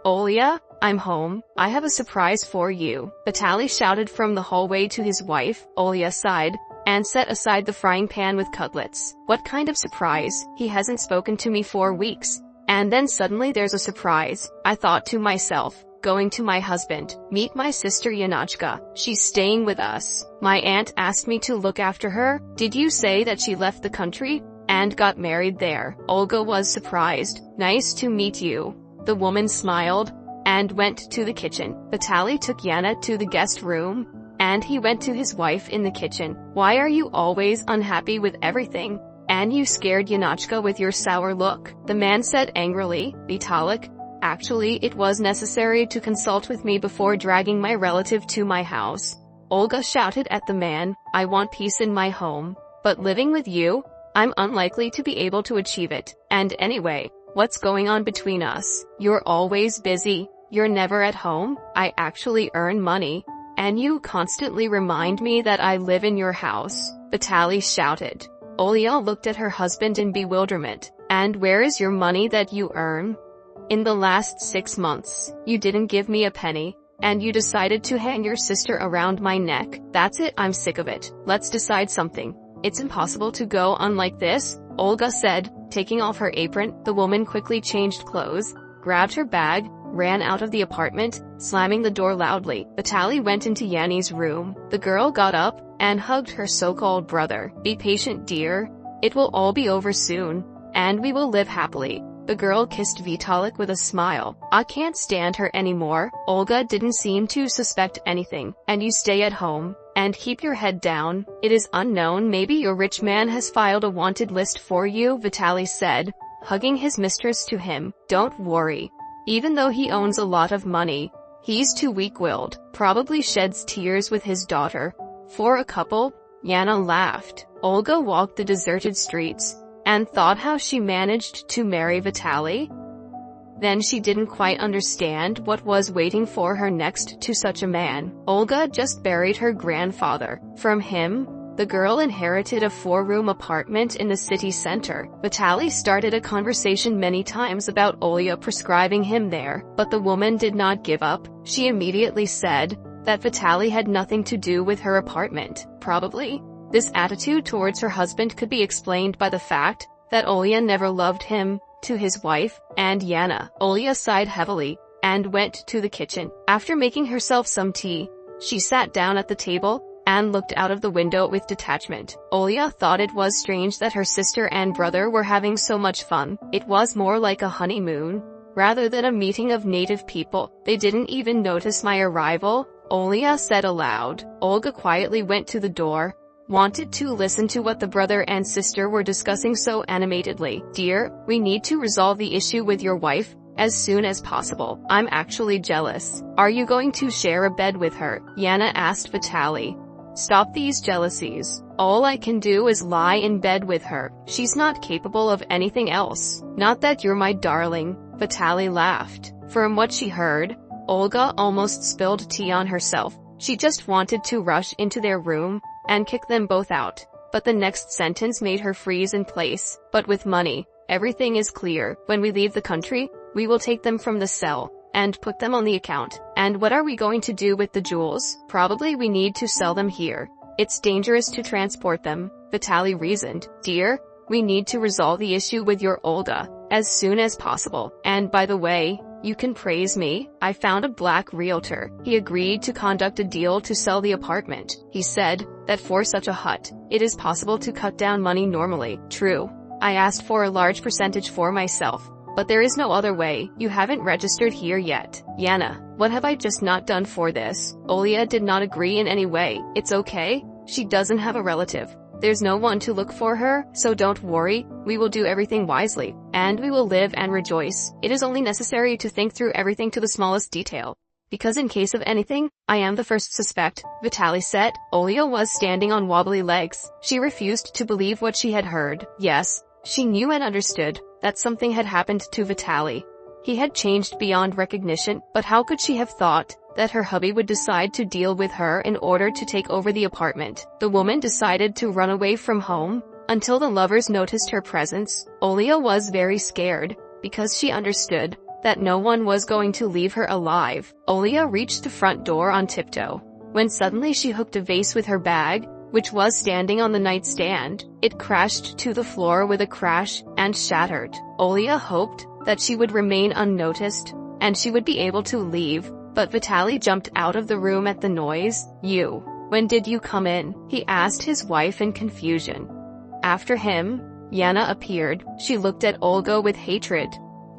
Olya, I'm home. I have a surprise for you, Vitaly shouted from the hallway to his wife. Olya sighed and set aside the frying pan with cutlets. What kind of surprise? He hasn't spoken to me for weeks. And then suddenly there's a surprise. I thought to myself, going to my husband, meet my sister Yanachka. She's staying with us. My aunt asked me to look after her. Did you say that she left the country and got married there? Olga was surprised. Nice to meet you. The woman smiled and went to the kitchen. Vitaly took Yana to the guest room, and he went to his wife in the kitchen. Why are you always unhappy with everything? And you scared Yanachka with your sour look, the man said angrily. Vitalik, actually it was necessary to consult with me before dragging my relative to my house. Olga shouted at the man. I want peace in my home, but living with you, I'm unlikely to be able to achieve it. And anyway, what's going on between us? You're always busy. You're never at home. I actually earn money, and you constantly remind me that I live in your house, Vitaly shouted. Olya looked at her husband in bewilderment. And where is your money that you earn? In the last 6 months, you didn't give me a penny, and you decided to hang your sister around my neck. That's it, I'm sick of it. Let's decide something. It's impossible to go on like this, Olga said, taking off her apron. The woman quickly changed clothes, grabbed her bag, ran out of the apartment, slamming the door loudly. Vitaly went into Yanni's room. The girl got up and hugged her so-called brother. Be patient, dear. It will all be over soon, and we will live happily. The girl kissed Vitalik with a smile. I can't stand her anymore. Olga didn't seem to suspect anything. And you stay at home and keep your head down. It is unknown, maybe your rich man has filed a wanted list for you, Vitaly said, hugging his mistress to him. Don't worry. Even though he owns a lot of money, he's too weak-willed, probably sheds tears with his daughter. For a couple, Yana laughed. Olga walked the deserted streets and thought how she managed to marry Vitaly. Then she didn't quite understand what was waiting for her next to such a man. Olga just buried her grandfather. From him, the girl inherited a 4-room apartment in the city center. Vitaly started a conversation many times about Olya prescribing him there, but the woman did not give up. She immediately said that Vitaly had nothing to do with her apartment. Probably, this attitude towards her husband could be explained by the fact that Olya never loved him. To his wife and Yana, Olya sighed heavily and went to the kitchen. After making herself some tea, she sat down at the table and looked out of the window with detachment. Olya thought it was strange that her sister and brother were having so much fun. It was more like a honeymoon, rather than a meeting of native people. They didn't even notice my arrival, Olya said aloud. Olga quietly went to the door, wanted to listen to what the brother and sister were discussing so animatedly. Dear, we need to resolve the issue with your wife as soon as possible. I'm actually jealous. Are you going to share a bed with her? Yana asked Vitaly. Stop these jealousies. All I can do is lie in bed with her. She's not capable of anything else. Not that you're my darling, Vitaly laughed. From what she heard, Olga almost spilled tea on herself. She just wanted to rush into their room and kick them both out. But the next sentence made her freeze in place. But with money, everything is clear. When we leave the country, we will take them from the cell and put them on the account. And what are we going to do with the jewels? Probably we need to sell them here. It's dangerous to transport them, Vitaly reasoned. Dear, we need to resolve the issue with your Olga as soon as possible. And by the way, you can praise me. I found a black realtor. He agreed to conduct a deal to sell the apartment. He said that for such a hut, it is possible to cut down money normally. True. I asked for a large percentage for myself, but there is no other way. You haven't registered here yet. Yana, what have I just not done for this? Olya did not agree in any way. It's okay. She doesn't have a relative. There's no one to look for her, so don't worry. We will do everything wisely, and we will live and rejoice. It is only necessary to think through everything to the smallest detail. Because in case of anything, I am the first suspect, Vitaly said. Olya was standing on wobbly legs. She refused to believe what she had heard. Yes, she knew and understood that something had happened to Vitaly. He had changed beyond recognition, but how could she have thought that her hubby would decide to deal with her in order to take over the apartment? The woman decided to run away from home until the lovers noticed her presence. Olya was very scared because she understood that no one was going to leave her alive. Olia reached the front door on tiptoe, when suddenly she hooked a vase with her bag, which was standing on the nightstand. It crashed to the floor with a crash and shattered. Olia hoped that she would remain unnoticed, and she would be able to leave, but Vitaly jumped out of the room at the noise. When did you come in?" he asked his wife in confusion. After him, Yana appeared. She looked at Olga with hatred.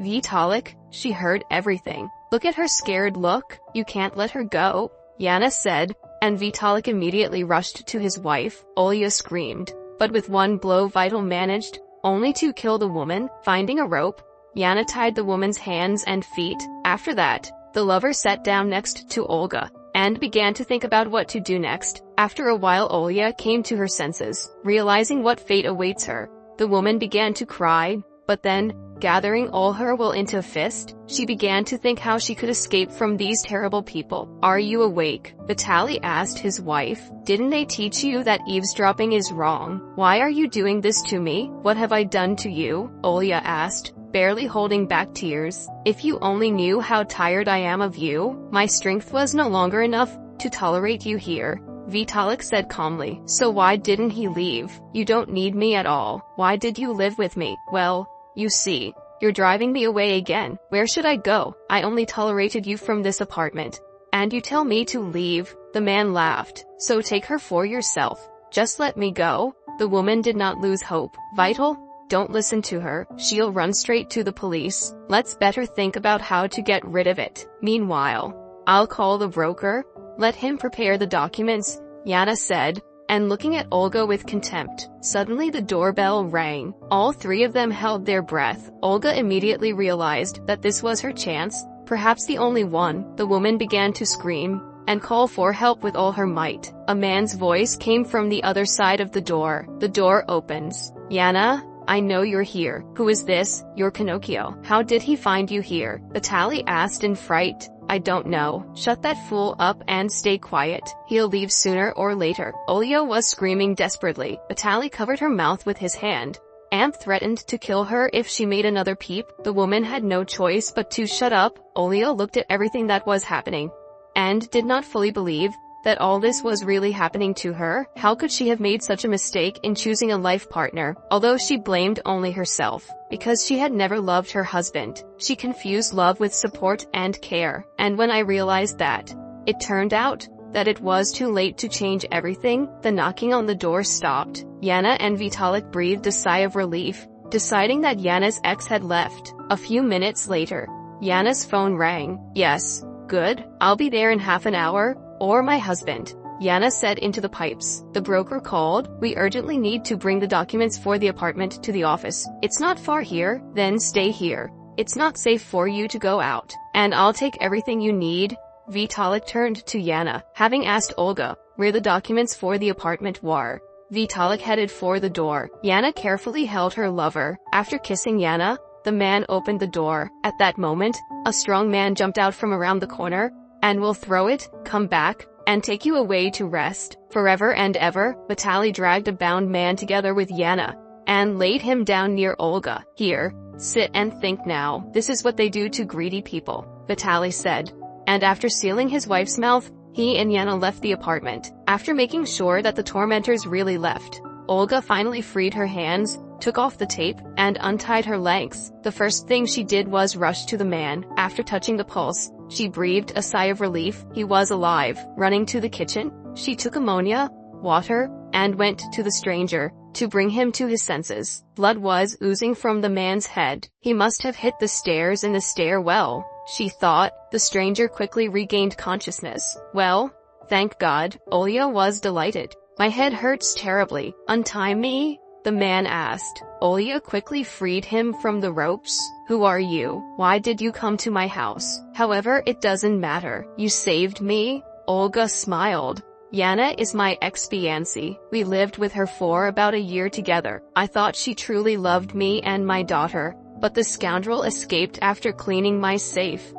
"Vitalik, she heard everything. Look at her scared look. You can't let her go," Yana said, and Vitalik immediately rushed to his wife. Olia screamed, but with one blow Vital managed only to kill the woman. Finding a rope, Yana tied the woman's hands and feet. After that, the lover sat down next to Olga and began to think about what to do next. After a while, Olia came to her senses, realizing what fate awaits her. The woman began to cry, but then, gathering all her will into a fist, she began to think how she could escape from these terrible people. "Are you awake?" Vitaly asked his wife. "Didn't they teach you that eavesdropping is wrong? Why are you doing this to me? What have I done to you?" Olia asked, barely holding back tears. "If you only knew how tired I am of you. My strength was no longer enough to tolerate you here," Vitalik said calmly. "So why didn't he leave? You don't need me at all. Why did you live with me?" "Well, you see, you're driving me away again. Where should I go? I only tolerated you from this apartment, and you tell me to leave." The man laughed. "So take her for yourself. Just let me go." The woman did not lose hope. "Vital, don't listen to her. She'll run straight to the police. Let's better think about how to get rid of it. Meanwhile, I'll call the broker. Let him prepare the documents," Yana said, and looking at Olga with contempt. Suddenly the doorbell rang. All three of them held their breath. Olga immediately realized that this was her chance, perhaps the only one. The woman began to scream and call for help with all her might. A man's voice came from the other side of the door. The door opens. "Yana, I know you're here. Who is this?" "You're Pinocchio. How did he find you here?" Vitaly asked in fright. "I don't know." "Shut that fool up and stay quiet. He'll leave sooner or later." Olia was screaming desperately. Vitaly covered her mouth with his hand and threatened to kill her if she made another peep. The woman had no choice but to shut up. Olia looked at everything that was happening and did not fully believe that all this was really happening to her. How could she have made such a mistake in choosing a life partner? Although she blamed only herself, because she had never loved her husband. She confused love with support and care. And when I realized that, it turned out that it was too late to change everything. The knocking on the door stopped. Yana and Vitalik breathed a sigh of relief, deciding that Yana's ex had left. A few minutes later, Yana's phone rang. "Yes, good. I'll be there in half an hour. Or my husband," Yana said into the pipes. The broker called. "We urgently need to bring the documents for the apartment to the office. It's not far here." "Then stay here. It's not safe for you to go out. And I'll take everything you need." Vitalik turned to Yana, having asked Olga where the documents for the apartment were. Vitalik headed for the door. Yana carefully held her lover. After kissing Yana, the man opened the door. At that moment, a strong man jumped out from around the corner and "Will throw it, come back, and take you away to rest forever and ever." Vitaly dragged a bound man together with Yana and laid him down near Olga. "Here, sit and think now. This is what they do to greedy people," Vitaly said. And after sealing his wife's mouth, he and Yana left the apartment. After making sure that the tormentors really left, Olga finally freed her hands, took off the tape, and untied her legs. The first thing she did was rush to the man. After touching the pulse, she breathed a sigh of relief. He was alive. Running to the kitchen, she took ammonia, water, and went to the stranger to bring him to his senses. Blood was oozing from the man's head. He must have hit the stairs in the stairwell, she thought. The stranger quickly regained consciousness. "Well, thank God." Olia was delighted. "My head hurts terribly. Untie me?" the man asked. Olia quickly freed him from the ropes. "Who are you? Why did you come to my house?" "However, it doesn't matter. You saved me." Olga smiled. "Yana is my ex-fiancée. We lived with her for about a year together. I thought she truly loved me and my daughter, but the scoundrel escaped after cleaning my safe.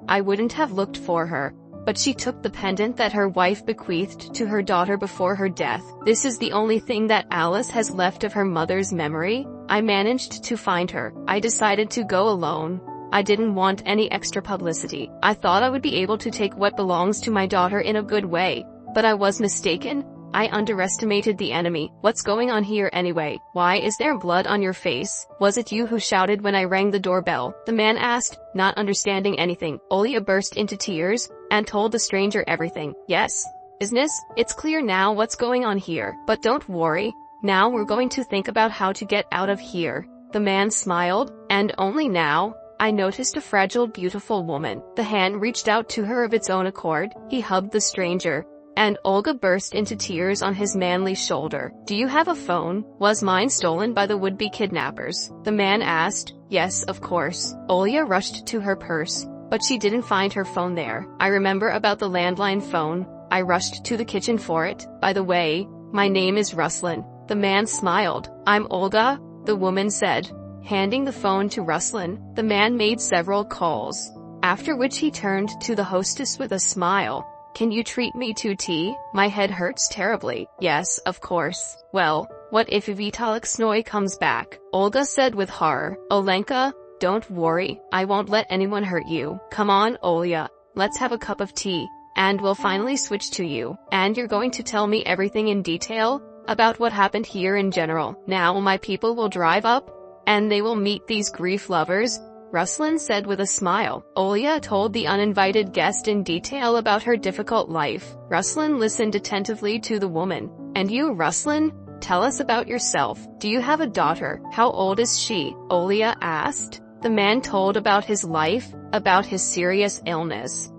I wouldn't have looked for her, but she took the pendant that her wife bequeathed to her daughter before her death. This is the only thing that Alice has left of her mother's memory. I managed to find her. I decided to go alone. I didn't want any extra publicity. I thought I would be able to take what belongs to my daughter in a good way. But I was mistaken. I underestimated the enemy. What's going on here anyway? Why is there blood on your face? Was it you who shouted when I rang the doorbell? The man asked, not understanding anything. Olia burst into tears and told the stranger everything. Yes. Business? It's clear now what's going on here. But don't worry. Now we're going to think about how to get out of here. The man smiled, and only now, I noticed a fragile, beautiful woman. The hand reached out to her of its own accord. He hugged the stranger, and Olga burst into tears on his manly shoulder. Do you have a phone? Was mine stolen by the would-be kidnappers? The man asked. Yes, of course. Olga rushed to her purse, but she didn't find her phone there. I remember about the landline phone. I rushed to the kitchen for it. By the way, my name is Ruslan. The man smiled. I'm Olga, the woman said, handing the phone to Ruslan. The man made several calls, after which he turned to the hostess with a smile. Can you treat me to tea? My head hurts terribly. Yes, of course. Well, what if Vitalik Snoy comes back? Olga said with horror. Olenka, don't worry. I won't let anyone hurt you. Come on, Olya. Let's have a cup of tea, and we'll finally switch to you. And you're going to tell me everything in detail about what happened here in general. Now my people will drive up, and they will meet these grief lovers, Ruslan said with a smile. Olya told the uninvited guest in detail about her difficult life. Ruslan listened attentively to the woman. And you, Ruslan? Tell us about yourself. Do you have a daughter? How old is she? Olya asked. The man told about his life, about his serious illness.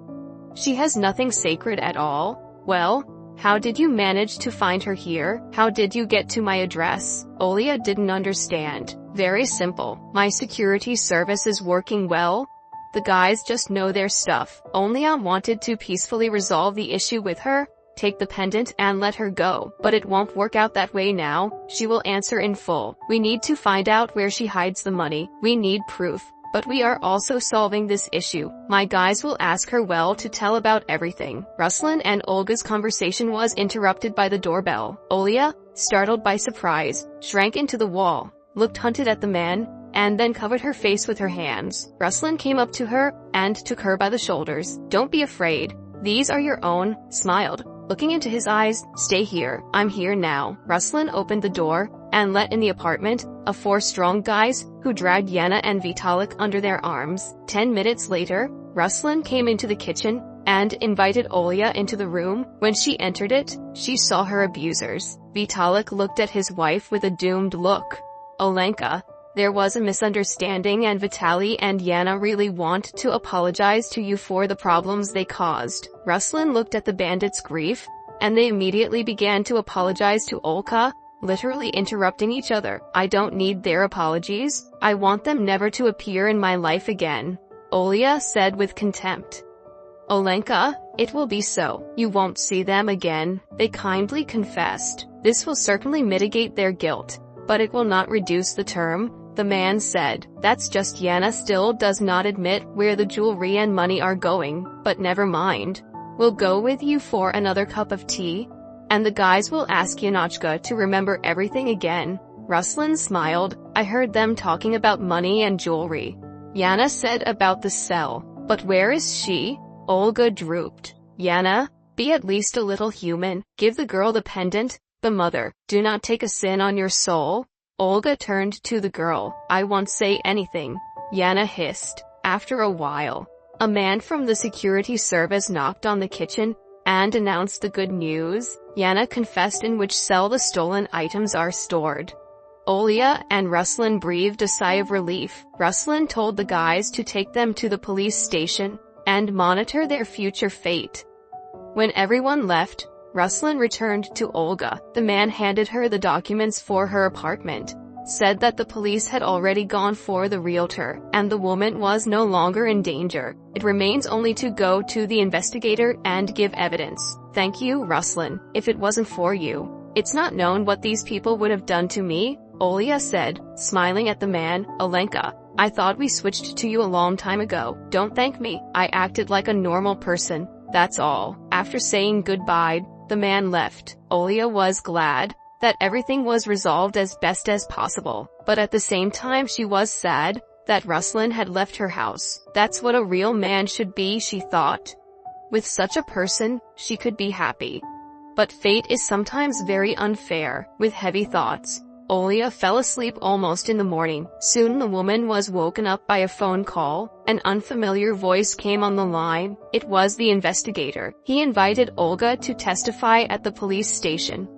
She has nothing sacred at all. Well, how did you manage to find her here? How did you get to my address? Olya didn't understand. Very simple. My security service is working well. The guys just know their stuff. Olya wanted to peacefully resolve the issue with her, take the pendant and let her go. But it won't work out that way now. She will answer in full. We need to find out where she hides the money. We need proof. But we are also solving this issue. My guys will ask her well to tell about everything. Ruslan and Olga's conversation was interrupted by the doorbell. Olya, startled by surprise, shrank into the wall, looked hunted at the man, and then covered her face with her hands. Ruslan came up to her and took her by the shoulders. Don't be afraid. These are your own, smiled, looking into his eyes. Stay here. I'm here now. Ruslan opened the door and let in the apartment of 4 strong guys who dragged Yana and Vitalik under their arms. 10 minutes later, Ruslan came into the kitchen and invited Olya into the room. When she entered it, she saw her abusers. Vitalik looked at his wife with a doomed look. Olenka, there was a misunderstanding and Vitaly and Yana really want to apologize to you for the problems they caused. Ruslan looked at the bandits' grief, and they immediately began to apologize to Olga, literally interrupting each other. I don't need their apologies. I want them never to appear in my life again, Olya said with contempt. Olenka, it will be so. You won't see them again, they kindly confessed. This will certainly mitigate their guilt, but it will not reduce the term, the man said. That's just Yana still does not admit where the jewelry and money are going, but never mind. We'll go with you for another cup of tea, and the guys will ask Yanachka to remember everything again. Ruslan smiled. I heard them talking about money and jewelry. Yana said about the cell. But where is she? Olga drooped. Yana, be at least a little human. Give the girl the pendant, the mother. Do not take a sin on your soul. Olga turned to the girl. I won't say anything, Yana hissed. After a while, a man from the security service knocked on the kitchen and announced the good news. Yana confessed in which cell the stolen items are stored. Olya and Ruslan breathed a sigh of relief. Ruslan told the guys to take them to the police station and monitor their future fate. When everyone left, Ruslan returned to Olga. The man handed her the documents for her apartment, said that the police had already gone for the realtor, and the woman was no longer in danger. It remains only to go to the investigator and give evidence. Thank you, Ruslan. If it wasn't for you, it's not known what these people would have done to me, Olya said, smiling at the man. Olenka, I thought we switched to you a long time ago. Don't thank me. I acted like a normal person, that's all. After saying goodbye, the man left. Olya was glad that everything was resolved as best as possible, but at the same time she was sad that Ruslan had left her house. That's what a real man should be, she thought. With such a person, she could be happy. But fate is sometimes very unfair. With heavy thoughts, Olia fell asleep almost in the morning. Soon the woman was woken up by a phone call. An unfamiliar voice came on the line. It was the investigator. He invited Olga to testify at the police station.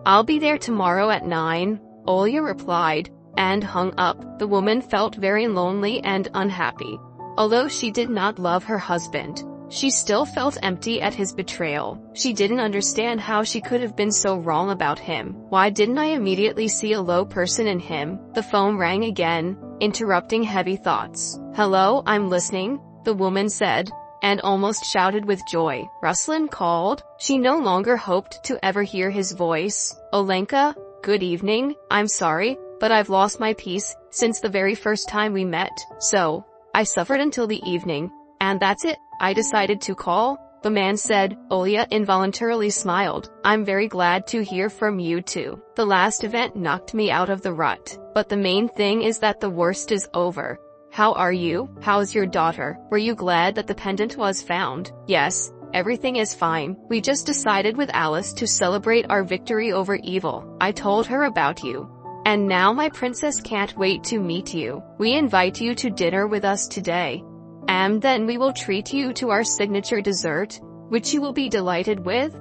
"I'll be there tomorrow at 9, Olia replied, and hung up. The woman felt very lonely and unhappy. Although she did not love her husband, she still felt empty at his betrayal. She didn't understand how she could have been so wrong about him. Why didn't I immediately see a low person in him? The phone rang again, interrupting heavy thoughts. "Hello, I'm listening," the woman said, and almost shouted with joy. Ruslan called. She no longer hoped to ever hear his voice. "Olenka, good evening. I'm sorry, but I've lost my peace since the very first time we met. So, I suffered until the evening, and that's it. I decided to call," the man said. Olia involuntarily smiled. "I'm very glad to hear from you too. The last event knocked me out of the rut. But the main thing is that the worst is over. How are you? How's your daughter? Were you glad that the pendant was found?" "Yes, everything is fine. We just decided with Alice to celebrate our victory over evil. I told her about you. And now my princess can't wait to meet you. We invite you to dinner with us today. And then we will treat you to our signature dessert, which you will be delighted with."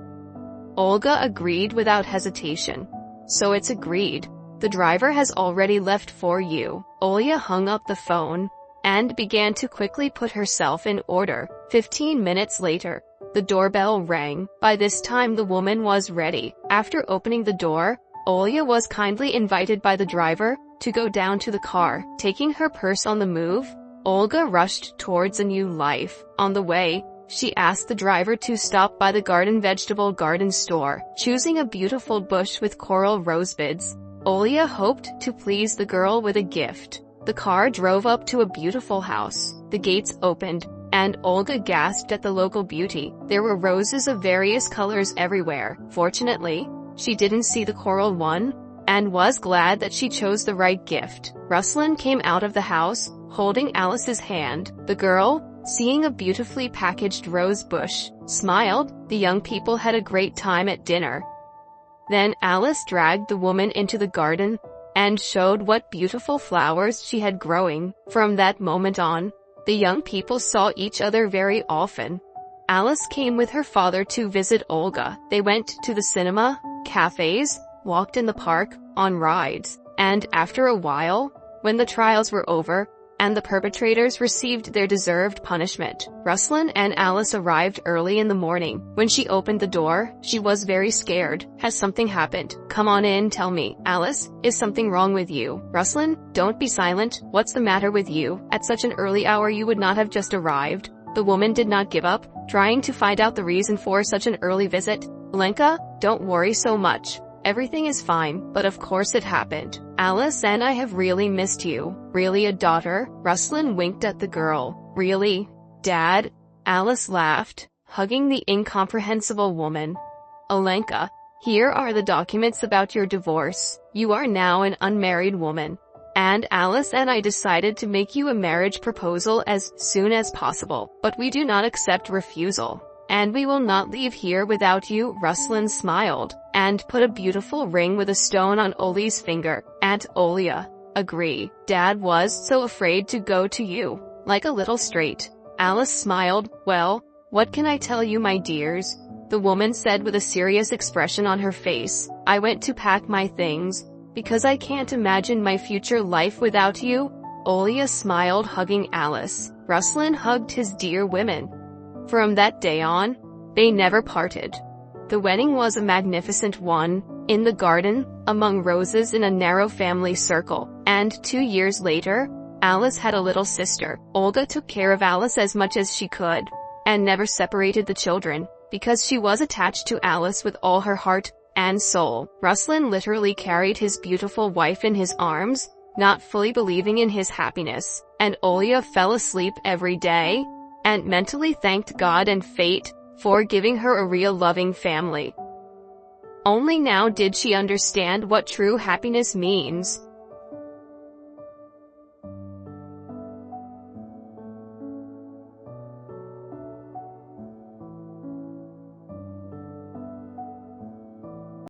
Olga agreed without hesitation. "So it's agreed. The driver has already left for you." Olia hung up the phone and began to quickly put herself in order. 15 minutes later, the doorbell rang. By this time the woman was ready. After opening the door, Olia was kindly invited by the driver to go down to the car. Taking her purse on the move, Olga rushed towards a new life. On the way, she asked the driver to stop by the vegetable garden store. Choosing a beautiful bush with coral rosebuds, Olia hoped to please the girl with a gift. The car drove up to a beautiful house. The gates opened, and Olga gasped at the local beauty. There were roses of various colors everywhere. Fortunately, she didn't see the coral one, and was glad that she chose the right gift. Ruslan came out of the house, holding Alice's hand. The girl, seeing a beautifully packaged rose bush, smiled. The young people had a great time at dinner. Then Alice dragged the woman into the garden, and showed what beautiful flowers she had growing. From that moment on, the young people saw each other very often. Alice came with her father to visit Olga. They went to the cinema, cafes, walked in the park, on rides, and after a while, when the trials were over, and the perpetrators received their deserved punishment, Ruslan and Alice arrived early in the morning. When she opened the door, she was very scared. "Has something happened? Come on in, tell me." "Alice, is something wrong with you?" "Ruslan, don't be silent. What's the matter with you? At such an early hour you would not have just arrived." The woman did not give up, trying to find out the reason for such an early visit. "Lenka, don't worry so much. Everything is fine, but of course it happened. Alice and I have really missed you." "Really, a daughter?" Ruslan winked at the girl. "Really, Dad?" Alice laughed, hugging the incomprehensible woman. "Olenka, here are the documents about your divorce. You are now an unmarried woman. And Alice and I decided to make you a marriage proposal as soon as possible. But we do not accept refusal. And we will not leave here without you." Ruslan smiled, and put a beautiful ring with a stone on Oli's finger. "Aunt Olia, agree. Dad was so afraid to go to you. Like a little straight." Alice smiled. "Well, what can I tell you, my dears?" the woman said with a serious expression on her face. "I went to pack my things, because I can't imagine my future life without you." Olia smiled, hugging Alice. Ruslan hugged his dear women. From that day on, they never parted. The wedding was a magnificent one, in the garden, among roses in a narrow family circle. And 2 years later, Alice had a little sister. Olga took care of Alice as much as she could, and never separated the children, because she was attached to Alice with all her heart and soul. Ruslan literally carried his beautiful wife in his arms, not fully believing in his happiness, and Olia fell asleep every day, and mentally thanked God and fate for giving her a real loving family. Only now did she understand what true happiness means.